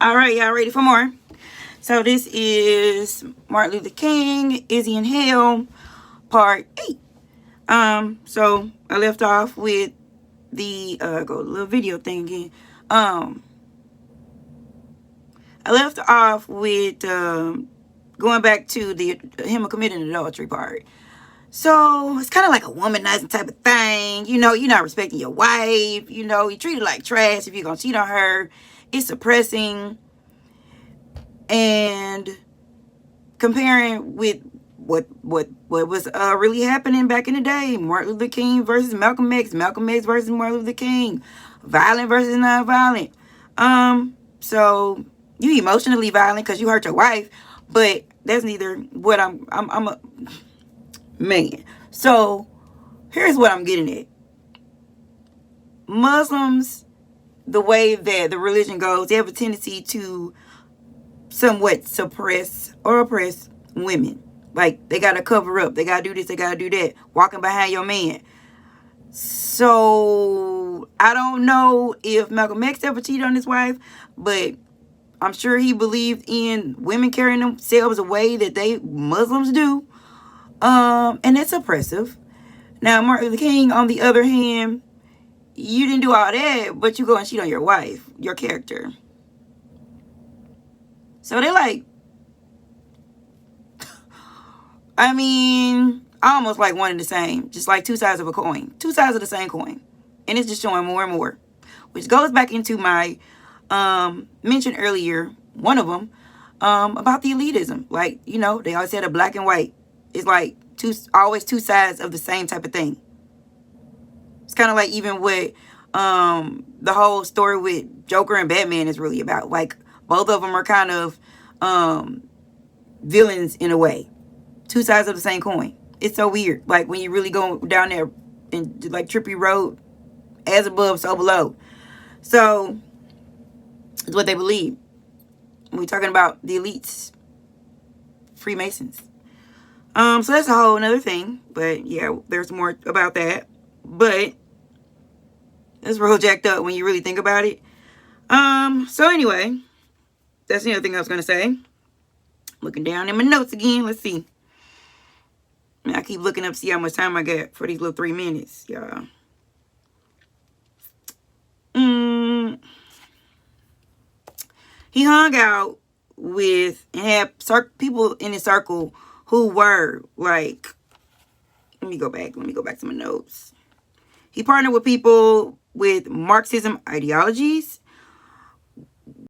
All right, y'all ready for more? So this is Martin Luther King, Izzy in Hell, part 8. So I left off with the go little video thing again. I left off with going back to the him committing adultery part. So it's kind of like a womanizing type of thing. You know, you're not respecting your wife. You know, you treat her like trash if you're gonna cheat on her. It's suppressing. And comparing with what was really happening back in the day. Martin Luther King versus Malcolm X. Malcolm X versus Martin Luther King. Violent versus non-violent. So you emotionally violent because you hurt your wife, but that's neither what I'm a man. So here's what I'm getting at. Muslims, the way that the religion goes, they have a tendency to somewhat suppress or oppress women. Like, they gotta cover up, they gotta do this, they gotta do that, walking behind your man. So I don't know if Malcolm X ever cheated on his wife, but I'm sure he believed in women carrying themselves a way that they Muslims do. And it's oppressive. Now, Martin Luther King, on the other hand, you didn't do all that, but you go and cheat on your wife, your character. So they're like, I mean, almost like one and the same. Just like two sides of a coin. Two sides of the same coin. And it's just showing more and more. Which goes back into my mention earlier, one of them, about the elitism. Like, you know, they always said a black and white. It's like always two sides of the same type of thing. It's kind of like even what the whole story with Joker and Batman is really about. Like, both of them are kind of villains in a way. Two sides of the same coin. It's so weird. Like, when you really go down there and like trippy road, as above, so below. So it's what they believe. We're talking about the elites, Freemasons. So that's a whole another thing. But yeah, there's more about that. But it's real jacked up when you really think about it. So anyway, that's the other thing I was gonna say. Looking down in my notes again. Let's see. I keep looking up to see how much time I got for these little 3 minutes, y'all. He hung out with and had people in his circle who were like, let me go back to my notes. He partnered with people with Marxism ideologies.